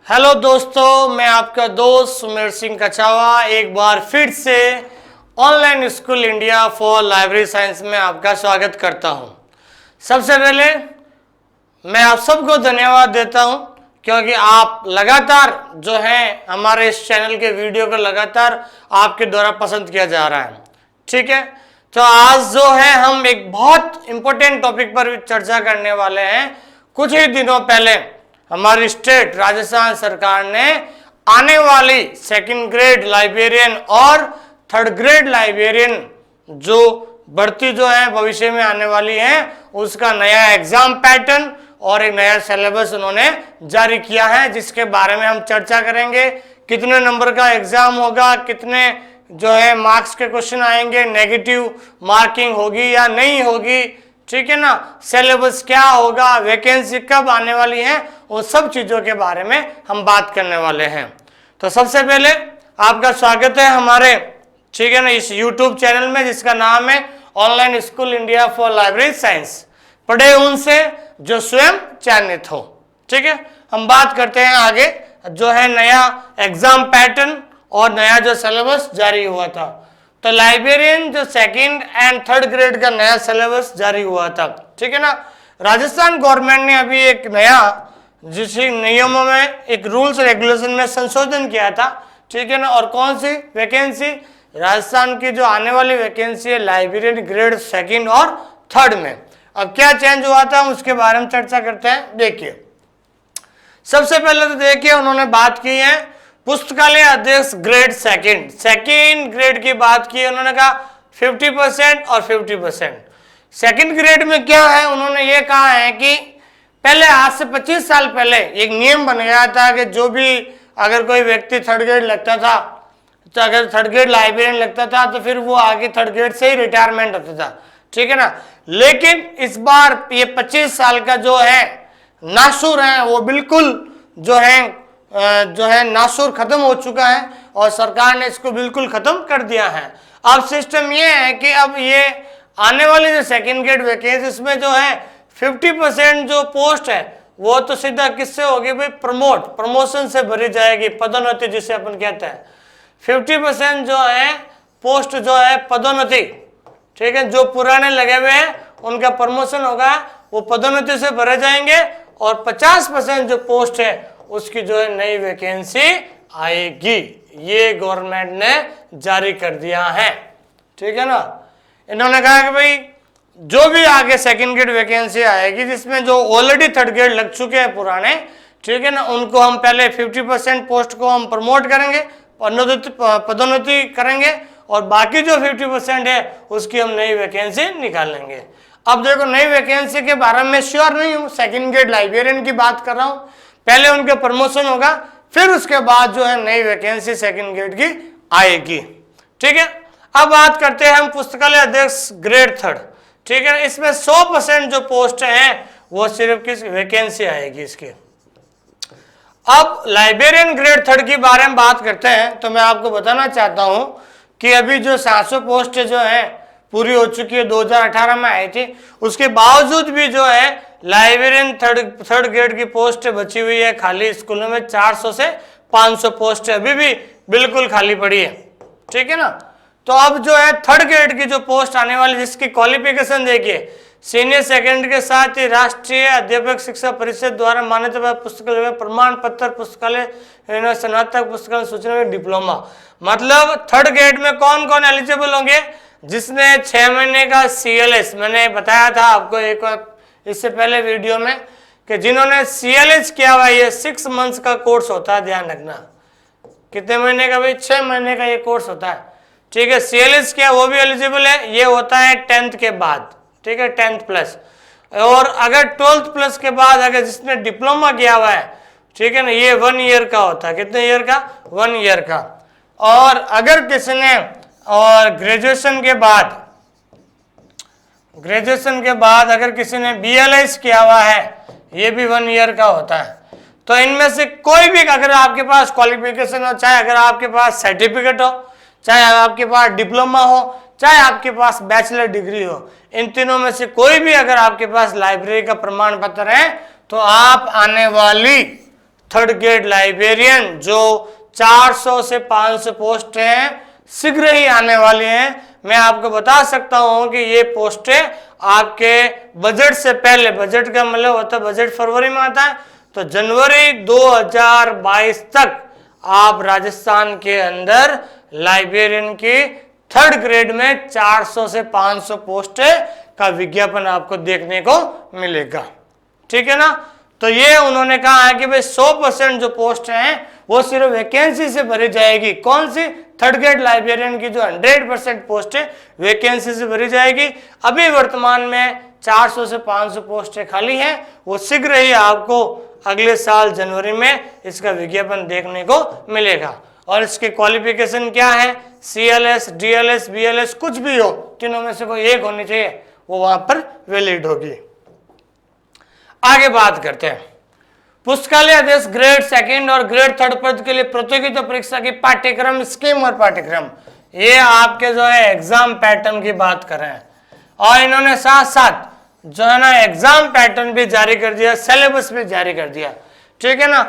Hello दोस्तों, मैं आपका दोस्त सुमेर सिंह कछावा एक बार फिर से online school India for library science में आपका स्वागत करता हूं। सबसे पहले मैं आप सबको धन्यवाद देता हूं क्योंकि आप लगातार जो है हमारे इस चैनल के वीडियो को लगातार आपके द्वारा पसंद किया जा रहा है। ठीक है, तो आज जो है हम एक बहुत इंपॉर्टेंट टॉपिक पर चर्चा करने वाले हैं। कुछ ही दिनों पहले हमारी स्टेट राजस्थान सरकार ने आने वाली सेकंड ग्रेड लाइब्रेरियन और थर्ड ग्रेड लाइब्रेरियन जो भर्ती जो है भविष्य में आने वाली है उसका नया एग्जाम पैटर्न और एक नया सिलेबस उन्होंने जारी किया है, जिसके बारे में हम चर्चा करेंगे। कितने नंबर का एग्जाम होगा, कितने जो है मार्क्स के क्वेश्चन आएंगे, नेगेटिव मार्किंग होगी या नहीं होगी, ठीक है ना, सिलेबस क्या होगा, वैकेंसी कब आने वाली है, वो सब चीजों के बारे में हम बात करने वाले हैं। तो सबसे पहले आपका स्वागत है हमारे, ठीक है ना, इस YouTube चैनल में जिसका नाम है online school India for library science. पढ़े उनसे जो स्वयं चयनित हो। ठीक है, हम बात करते हैं आगे जो है नया एग्जाम पैटर्न और नया जो सिलेबस जारी हुआ था। तो लाइब्रेरियन जो सेकंड एंड थर्ड ग्रेड का नया सिलेबस जारी हुआ था, ठीक है ना। राजस्थान गवर्नमेंट ने अभी एक नया जिस नियमों में एक रूल्स रेगुलेशन में संशोधन किया था, ठीक है ना। और कौन सी वैकेंसी, राजस्थान की जो आने वाली वैकेंसी है लाइब्रेरियन ग्रेड सेकंड और थर्ड में, अब क्या चेंज हुआ था उसके बारे में चर्चा करते हैं। देखिए, सबसे पहले तो देखिए उन्होंने बात की है पुस्तकालय अध्यक्ष ग्रेड सेकंड ग्रेड की बात की। उन्होंने कहा 50% और 50%। सेकंड ग्रेड में क्या है, उन्होंने ये कहा है कि पहले आज से 25 साल पहले एक नियम बन गया था कि जो भी अगर कोई व्यक्ति थर्ड ग्रेड लगता था, तो अगर थर्ड ग्रेड लाइब्रेरियन लगता था तो फिर वो आगे थर्ड ग्रेड से ही रिटायरमेंट होता था, ठीक है ना। लेकिन इस बार ये 25 साल का जो है नासूर है वो बिल्कुल जो है नासूर खत्म हो चुका है और सरकार ने इसको बिल्कुल खत्म कर दिया है। अब सिस्टम ये है कि अब ये आने वाली जो सेकंड ग्रेड वैकेंसी इसमें जो है 50% जो पोस्ट है वो तो सीधा किससे होगी भाई, प्रमोशन से भरी जाएगी, पदोन्नति जिसे अपन कहते हैं। 50% जो है पोस्ट जो है पदोन्नति, ठीक है, जो पुराने लगे हुए हैं उनका प्रमोशन होगा, वो पदोन्नति से भरे जाएंगे और 50% जो पोस्ट है उसकी जो है नई वैकेंसी आएगी। ये गवर्नमेंट ने जारी कर दिया है, ठीक है ना। इन्होंने कहा कि भाई जो भी आगे सेकंड ग्रेड वैकेंसी आएगी जिसमें जो ऑलरेडी थर्ड ग्रेड लग चुके हैं पुराने, ठीक है ना, उनको हम पहले 50% पोस्ट को हम प्रमोट करेंगे, पदोन्नति करेंगे और बाकी जो 50% है उसकी हम नई वैकेंसी निकालेंगे। अब देखो, नई वैकेंसी के बारे में श्योर नहीं हूँ, सेकंड ग्रेड लाइब्रेरियन की बात कर रहा हूँ। पहले उनके प्रमोशन होगा, फिर उसके बाद जो है नई वैकेंसी सेकंड ग्रेड की आएगी, ठीक है। अब बात करते हैं हम पुस्तकालय अध्यक्ष ग्रेड थर्ड, ठीक है। इसमें 100% जो पोस्ट हैं वो सिर्फ किस वैकेंसी आएगी इसकी। अब लाइब्रेरियन ग्रेड थर्ड के बारे में बात करते हैं तो मैं आपको बताना चाहता हूं कि अभी जो 700 पोस्ट जो है पूरी हो चुकी है, 2018 में आई थी, उसके बावजूद भी जो है लाइब्रेरियन थर्ड ग्रेड की पोस्ट बची हुई है खाली स्कूलों में। 400 से 500 पोस्ट अभी भी बिल्कुल खाली पड़ी है, ठीक है ना। तो अब जो है थर्ड ग्रेड की जो पोस्ट आने वाली, जिसकी क्वालिफिकेशन देखिए, सीनियर सेकेंडरी के साथ ही राष्ट्रीय अध्यापक शिक्षा परिषद द्वारा मान्यता प्राप्त पुस्तकालय प्रमाण पत्र, पुस्तकालय स्नातक पुस्तकालय सूचना में डिप्लोमा। मतलब थर्ड ग्रेड में कौन कौन एलिजिबल होंगे, जिसने 6 महीने का CLS, मैंने बताया था आपको एक इससे पहले वीडियो में कि जिन्होंने CLS किया हुआ, ये 6 मंथ्स का कोर्स होता है, ध्यान रखना। कितने महीने का भाई, 6 महीने का ये कोर्स होता है, ठीक है। CLS किया वो भी एलिजिबल है, ये होता है 10th के बाद, ठीक है, 10th प्लस। और अगर 12th प्लस के बाद अगर जिसने डिप्लोमा किया हुआ है, ठीक है ना, ये 1 ईयर का होता है। कितने ईयर का, 1 ईयर का। और अगर किसी ने और ग्रेजुएशन के बाद अगर किसी ने BLS किया हुआ है, ये भी 1 ईयर का होता है। तो इनमें से कोई भी अगर आपके पास क्वालिफिकेशन हो, चाहे अगर आपके पास सर्टिफिकेट हो, चाहे आपके पास डिप्लोमा हो, चाहे आपके पास बैचलर डिग्री हो, इन तीनों में से कोई भी अगर आपके पास लाइब्रेरी का प्रमाण पत्र है तो आप आने वाली थर्ड ग्रेड लाइब्रेरियन जो 400 से 500 पोस्ट हैं, शीघ्र ही आने वाली हैं। मैं आपको बता सकता हूं कि ये पोस्टें आपके बजट से पहले, बजट का मतलब होता है बजट फरवरी में आता है, तो जनवरी 2022 तक आप राजस्थान के अंदर लाइब्रेरियन की थर्ड ग्रेड में 400 से 500 पोस्टें का विज्ञापन आपको देखने को मिलेगा। ठीक है ना। तो ये उन्होंने कहा है कि भाई 100% जो पोस्ट हैं वो सिर्फ वैकेंसी से भरी जाएगी। कौन सी? थर्ड ग्रेड लाइब्रेरियन की जो 100% पोस्ट है वैकेंसी से भरी जाएगी। अभी वर्तमान में 400 से 500 पोस्टें खाली हैं, वो शीघ्र ही आपको अगले साल जनवरी में इसका विज्ञापन देखने को मिलेगा। और इसके क्वालिफिकेशन क्या है? CLS, DLS, BLS कुछ भी हो, तीनों में से कोई एक होनी चाहिए, वो वहां पर वैलिड होगी। आगे बात करते हैं। पुस्तकालय आदेश ग्रेड सेकंड और ग्रेड थर्ड पद के लिए प्रतियोगिता परीक्षा की पाठ्यक्रम स्कीम और पाठ्यक्रम, ये आपके जो है एग्जाम पैटर्न की बात कर रहे हैं। और इन्होंने साथ साथ जो है ना एग्जाम पैटर्न भी जारी कर दिया, सिलेबस भी जारी कर दिया। ठीक है ना।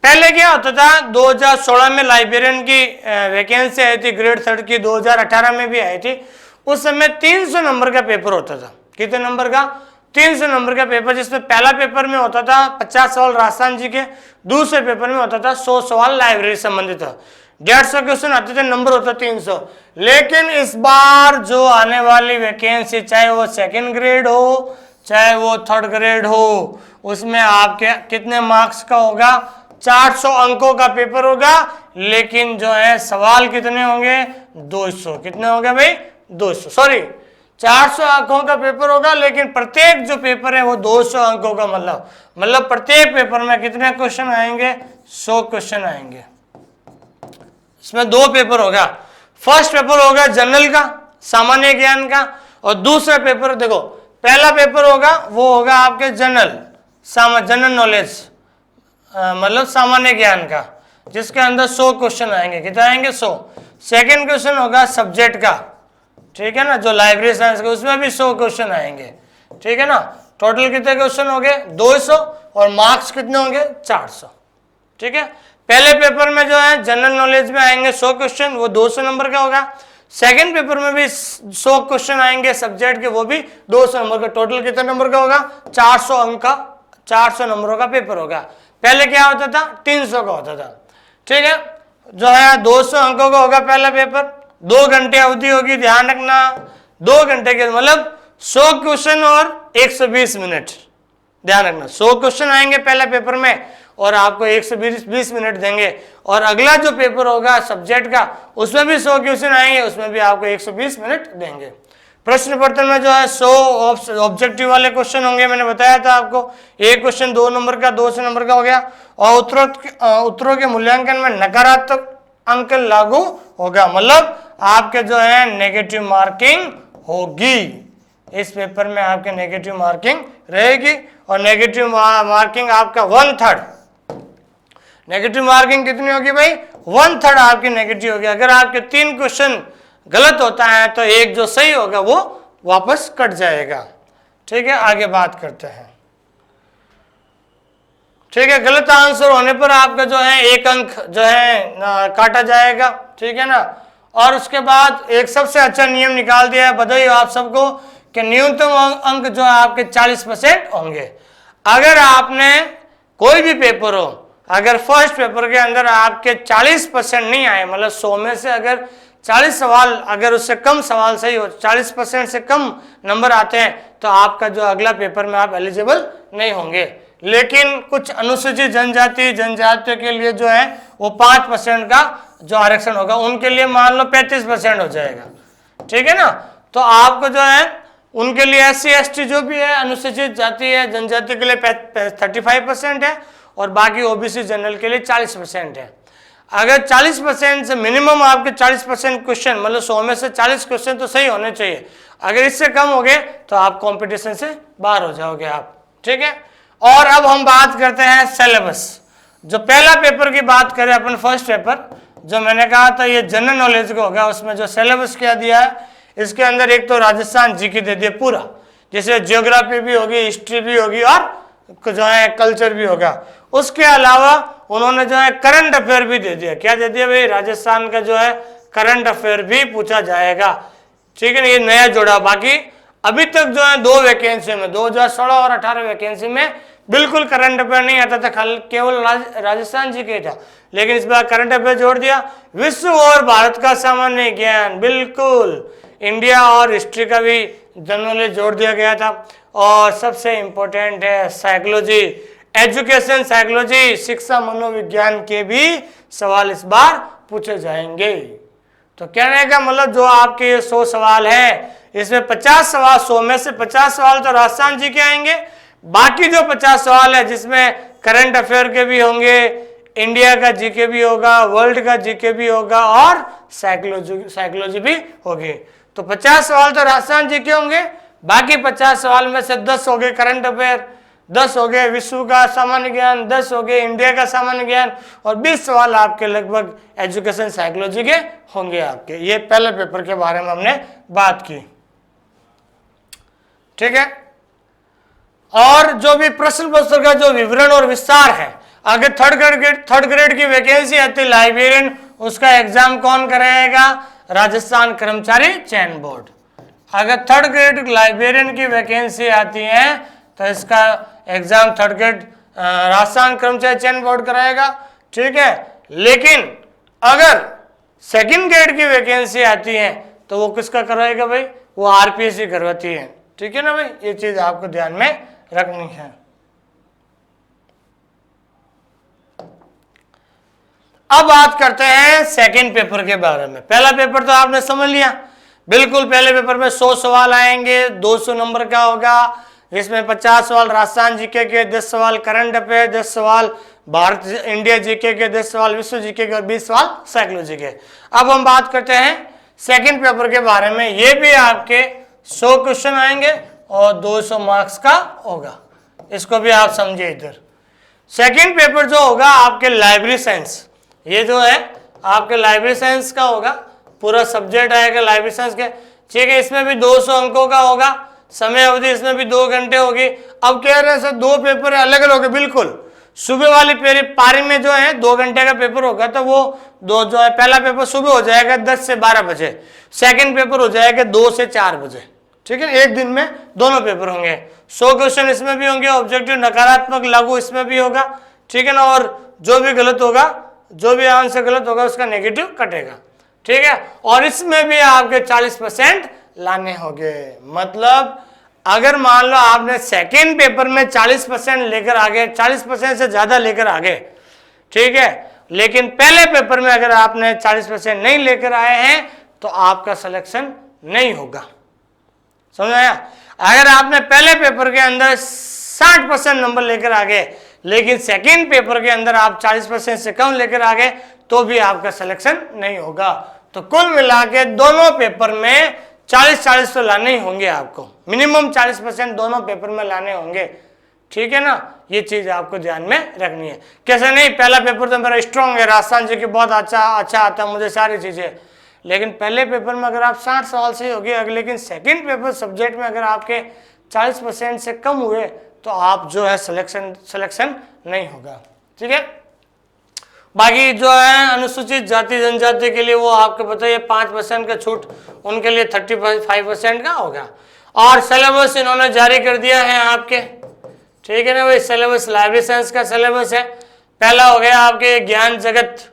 पहले क्या होता था, 2016 में लाइब्रेरियन की वैकेंसी आई थी ग्रेड थर्ड की, 2018 में भी आई थी। उस समय 300 नंबर का पेपर होता था। कितने नंबर का? 300 नंबर का पेपर, जिसमें पहला पेपर में होता था 50 सवाल राजस्थान जी के, दूसरे पेपर में होता था 100 सवाल लाइब्रेरी संबंधित। 150 क्वेश्चन आते थे, नंबर होता 300। लेकिन इस बार जो आने वाली वैकेंसी, चाहे वो सेकंड ग्रेड हो चाहे वो थर्ड ग्रेड हो, उसमें आपके कितने मार्क्स का होगा? 400 अंकों का पेपर होगा। लेकिन जो है सवाल कितने होंगे? 200। कितने होंगे भाई? 200। सॉरी, 400 अंकों का पेपर होगा, लेकिन प्रत्येक जो पेपर है वो 200 अंकों का, मतलब प्रत्येक पेपर में कितने क्वेश्चन आएंगे? 100 क्वेश्चन आएंगे। इसमें दो पेपर होगा। फर्स्ट पेपर होगा जनरल का, सामान्य ज्ञान का, और दूसरा पेपर देखो, पहला पेपर होगा वो होगा आपके जनरल नॉलेज, मतलब सामान्य ज्ञान का, जिसके अंदर 100 क्वेश्चन आएंगे। कितने आएंगे? 100। सेकेंड क्वेश्चन होगा सब्जेक्ट का, ठीक है ना, जो लाइब्रेरी साइंस का, उसमें भी 100 क्वेश्चन आएंगे। ठीक है ना। टोटल कितने क्वेश्चन हो गए? 200। और मार्क्स कितने होंगे? 400। ठीक है। पहले पेपर में जो है जनरल नॉलेज में आएंगे 100 क्वेश्चन, वो 200 नंबर का होगा। सेकंड पेपर में भी 100 क्वेश्चन आएंगे सब्जेक्ट के, वो भी 200 नंबर का। टोटल कितने नंबर का होगा? 400 अंक का, 400 नंबरों का पेपर होगा। पहले क्या होता था? 300 का होता था। ठीक है। जो है 200 अंकों का होगा पहला पेपर, 2 घंटे अवधि होगी, ध्यान रखना। 2 घंटे के मतलब 100 क्वेश्चन और 120 मिनट, ध्यान रखना। 100 क्वेश्चन आएंगे पहले पेपर में और आपको 120 मिनट देंगे। और अगला जो पेपर होगा सब्जेक्ट का, उसमें भी 100 क्वेश्चन आएंगे, उसमें भी आपको 120 मिनट देंगे। प्रश्न पत्र में जो है 100 ऑब्जेक्टिव वाले क्वेश्चन होंगे, मैंने बताया था आपको। एक क्वेश्चन 2 नंबर का, 200 नंबर का हो गया। और उत्तरों के मूल्यांकन में नकारात्मक अंक लागू होगा, मतलब आपके जो है नेगेटिव मार्किंग होगी। इस पेपर में आपके नेगेटिव मार्किंग रहेगी। और नेगेटिव मार्किंग आपका 1/3। नेगेटिव मार्किंग कितनी होगी भाई? 1/3 आपकी नेगेटिव होगी। अगर आपके 3 क्वेश्चन गलत होता है तो एक जो सही होगा वो वापस कट जाएगा। ठीक है। आगे बात करते हैं। ठीक है। गलत आंसर होने पर आपका जो है 1 अंक जो है काटा जाएगा। ठीक है ना। और उसके बाद एक सबसे अच्छा नियम निकाल दिया है, बधाई आप सबको, कि न्यूनतम अंक जो है आपके 40% होंगे। अगर आपने कोई भी पेपर हो, अगर फर्स्ट पेपर के अंदर आपके 40% नहीं आए, मतलब 100 में से अगर 40 सवाल, अगर उससे कम सवाल सही हो, 40% से कम नंबर आते हैं, तो आपका जो अगला पेपर में आप एलिजिबल नहीं होंगे। लेकिन कुछ अनुसूचित जनजातियों के लिए जो है वो 5% का जो आरक्षण होगा, उनके लिए मान लो 35% हो जाएगा। ठीक है ना। तो आपको जो है उनके लिए SC ST जो भी है, अनुसूचित जाति है, जनजाति के लिए 35% है, और बाकी OBC जनरल के लिए 40% है। अगर 40% से मिनिमम आपके 40% क्वेश्चन, मतलब 100 में से 40 क्वेश्चन तो सही होने चाहिए। अगर इससे कम हो गए तो आप कंपटीशन से बाहर हो जाओगे आप। ठीक है। और अब हम बात करते हैं सिलेबस। जो पहला पेपर की बात करें अपन, फर्स्ट पेपर जो मैंने कहा था ये जनरल नॉलेज का होगा, उसमें जो सिलेबस क्या दिया है, इसके अंदर एक तो राजस्थान जीके दे दिया पूरा, जैसे ज्योग्राफी भी होगी, हिस्ट्री भी होगी, और जो है कल्चर भी होगा। उसके अलावा उन्होंने जो है करंट अफेयर भी दे दिया। क्या दे दिया भाई? राजस्थान का जो है करंट अफेयर भी पूछा जाएगा। ठीक है ना, ये नया जोड़ा। बाकी अभी तक जो है 2 वैकेंसी में 2016 और 18 वैकेंसी में बिल्कुल करंट अफेयर नहीं आता था, केवल राजस्थान जी के था, लेकिन इस बार करंट अफेयर जोड़ दिया। विश्व और भारत का सामान्य ज्ञान, बिल्कुल इंडिया और हिस्ट्री का भी जनरल नॉलेज जोड़ दिया गया था। और सबसे इंपॉर्टेंट है साइकोलॉजी, एजुकेशन साइकोलॉजी, शिक्षा मनोविज्ञान के भी सवाल इस बार पूछे जाएंगे। तो कहने का मतलब जो आपके 100 सवाल है, इसमें 50 सवाल, 100 में से 50 सवाल तो राजस्थान जी के आएंगे। बाकी जो 50 सवाल है जिसमें करंट अफेयर के भी होंगे, इंडिया का जीके भी होगा, वर्ल्ड का जीके भी होगा और साइकोलॉजी भी होगी। तो 50 सवाल तो राजस्थान जी के होंगे। बाकी 50 सवाल में से 10 हो गए करंट अफेयर, 10 हो गए विश्व का सामान्य ज्ञान, 10 हो गए इंडिया का सामान्य ज्ञान और 20 सवाल आपके लगभग एजुकेशन साइकोलॉजी के होंगे आपके। ये पहले पेपर के बारे में हमने बात की। ठीक है। और जो भी प्रश्न पत्र का जो विवरण और विस्तार है, अगर थर्ड ग्रेड की वैकेंसी आती लाइब्रेरियन, उसका एग्जाम कौन कराएगा? राजस्थान कर्मचारी चयन बोर्ड। अगर थर्ड ग्रेड लाइब्रेरियन की वैकेंसी आती है तो इसका एग्जाम थर्ड ग्रेड राजस्थान कर्मचारी चयन बोर्ड कराएगा। ठीक है। लेकिन अगर सेकंड ग्रेड की वैकेंसी आती है तो वो किसका करवाएगा भाई? वो आरपीएससी करवाती है। ठीक है ना भाई, ये चीज आपको ध्यान में रखनी है। अब बात करते हैं सेकंड पेपर के बारे में। पहला पेपर तो आपने समझ लिया, बिल्कुल पहले पेपर में 100 सवाल आएंगे, 200 नंबर का होगा। इसमें 50 सवाल राजस्थान जीके के, 10 सवाल करंट अफेयर, 10 सवाल भारत इंडिया जीके के, 10 सवाल विश्व जीके के और 20 सवाल साइकोलॉजी के। अब हम बात करते हैं सेकंड पेपर के बारे में। ये भी आपके 100 क्वेश्चन आएंगे और 200 मार्क्स का होगा। इसको भी आप समझिए। इधर सेकंड पेपर जो होगा आपके लाइब्रेरी साइंस, ये जो है आपके लाइब्रेरी साइंस का होगा, पूरा सब्जेक्ट आएगा लाइब्रेरी साइंस के। ठीक है। इसमें भी 200 अंकों का होगा, समय अवधि इसमें भी 2 घंटे होगी। अब कह रहे हैं सर 2 पेपर अलग अलग होंगे, बिल्कुल। सुबह वाली पारी में जो है 2 घंटे का पेपर होगा, तो वो जो है पहला पेपर सुबह हो जाएगा 10 से 12 बजे, सेकंड पेपर हो जाएगा 2 से 4 बजे। ठीक है। एक दिन में दोनों पेपर होंगे। 100 क्वेश्चन इसमें भी होंगे, ऑब्जेक्टिव नकारात्मक लागू इसमें भी होगा। ठीक है ना। और जो भी गलत होगा, जो भी आंसर गलत होगा उसका नेगेटिव कटेगा। ठीक है। और इसमें भी आपके 40% लाने होंगे। मतलब अगर मान लो आपने सेकेंड पेपर में 40% लेकर आ गए, 40% से ज्यादा लेकर आ गए, ठीक है, लेकिन पहले पेपर में अगर आपने 40% नहीं लेकर आए हैं तो आपका सिलेक्शन नहीं होगा। समझ आया? अगर आपने पहले पेपर के अंदर 60% नंबर लेकर आ गए, लेकिन सेकंड पेपर के अंदर आप 40% से कम लेकर आ गए, तो भी आपका सिलेक्शन नहीं होगा। तो कुल मिला के दोनों पेपर में 40-40 तो लाने ही होंगे आपको, मिनिमम 40% दोनों पेपर में लाने होंगे। ठीक है ना। ये चीज आपको ध्यान में रखनी है। कैसे नहीं, पहला पेपर तो मेरा स्ट्रॉन्ग है, राजस्थान जी की बहुत अच्छा आता है मुझे सारी चीजें, लेकिन पहले पेपर में अगर आप 60 सवाल से हो गए, लेकिन सेकंड पेपर सब्जेक्ट में अगर आपके 40% से कम हुए तो आप जो है सिलेक्शन नहीं होगा। ठीक है। बाकी जो है अनुसूचित जाति जनजाति के लिए वो आपको पता है 5% का छूट, उनके लिए 35% का होगा। और सिलेबस इन्होंने जारी कर दिया है आपके। ठीक है ना भाई, सिलेबस लाइब्रेरी साइंस का सिलेबस है। पहला हो गया आपके ज्ञान जगत,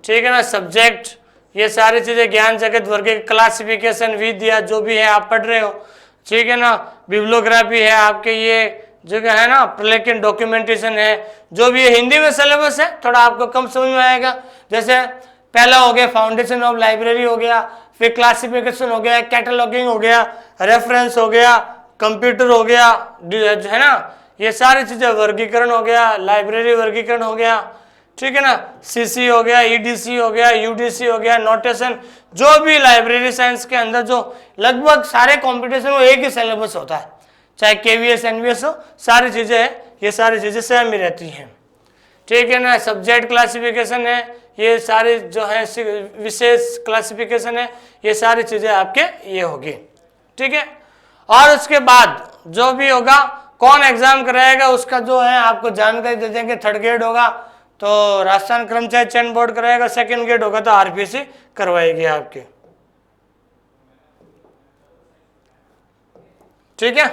ठीक है ना, सब्जेक्ट, ये सारी चीजें ज्ञान जगत वर्ग क्लासिफिकेशन विद्या जो भी है आप पढ़ रहे हो। ठीक है ना। बिब्लियोग्राफी है आपके, ये जो है ना लेकिन डॉक्यूमेंटेशन है, जो भी है हिंदी में सिलेबस है, थोड़ा आपको कम समझ में आएगा। जैसे पहला हो गया फाउंडेशन ऑफ लाइब्रेरी हो गया, फिर क्लासिफिकेशन हो गया, कैटलॉगिंग हो गया, रेफरेंस हो गया, कंप्यूटर हो गया, है ना, ये सारी चीजें, वर्गीकरण हो गया, लाइब्रेरी वर्गीकरण हो गया। ठीक है ना। सीसी हो गया, ईडीसी हो गया, यूडीसी हो गया, नोटेशन, जो भी लाइब्रेरी साइंस के अंदर जो लगभग सारे कॉम्पिटिशन वो एक ही सिलेबस होता है, चाहे केवीएस एनवीएस हो, सारी चीजें है, ये सारी चीजें सेम ही रहती हैं। ठीक है ना। सब्जेक्ट क्लासिफिकेशन है, ये सारी जो है विशेष क्लासिफिकेशन है, ये सारी चीजें आपके ये होगी। ठीक है। और उसके बाद जो भी होगा कौन एग्जाम कराएगा उसका जो है आपको जानकारी दे देंगे। थर्ड ग्रेड होगा तो राजस्थान कर्मचारी चयन बोर्ड कराएगा, सेकंड ग्रेड होगा तो आरपीएससी करवाएगी आपके। ठीक है,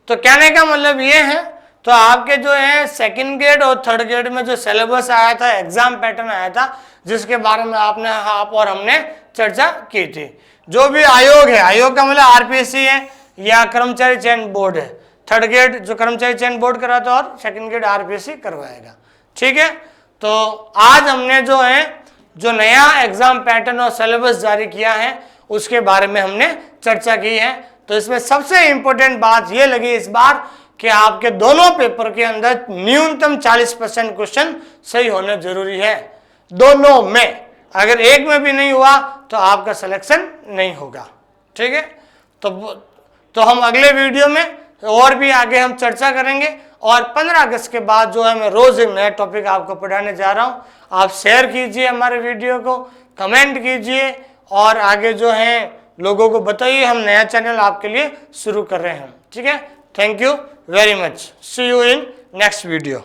तो कहने का मतलब ये है, तो आपके जो है सेकंड ग्रेड और थर्ड ग्रेड में जो सिलेबस आया था, एग्जाम पैटर्न आया था, जिसके बारे में आप और हमने चर्चा की थी। जो भी आयोग है, आयोग का मतलब आरपीएससी है या कर्मचारी चयन बोर्ड है, थर्ड ग्रेड जो कर्मचारी चयन बोर्ड कराता है और सेकंड ग्रेड आरपीएससी करवाएगा। ठीक है, तो आज हमने जो है जो नया एग्जाम पैटर्न और सिलेबस जारी किया है उसके बारे में हमने चर्चा की है। तो इसमें सबसे इंपॉर्टेंट बात यह लगी इस बार कि आपके दोनों पेपर के अंदर न्यूनतम 40% क्वेश्चन सही होना जरूरी है, दोनों में। अगर एक में भी नहीं हुआ तो आपका सिलेक्शन नहीं होगा। ठीक है, तो हम अगले वीडियो में और भी आगे हम चर्चा करेंगे, और 15 अगस्त के बाद जो है मैं रोज एक नया टॉपिक आपको पढ़ाने जा रहा हूं। आप शेयर कीजिए हमारे वीडियो को, कमेंट कीजिए और आगे जो है लोगों को बताइए, हम नया चैनल आपके लिए शुरू कर रहे हैं। ठीक है, thank you very much, see you in next video.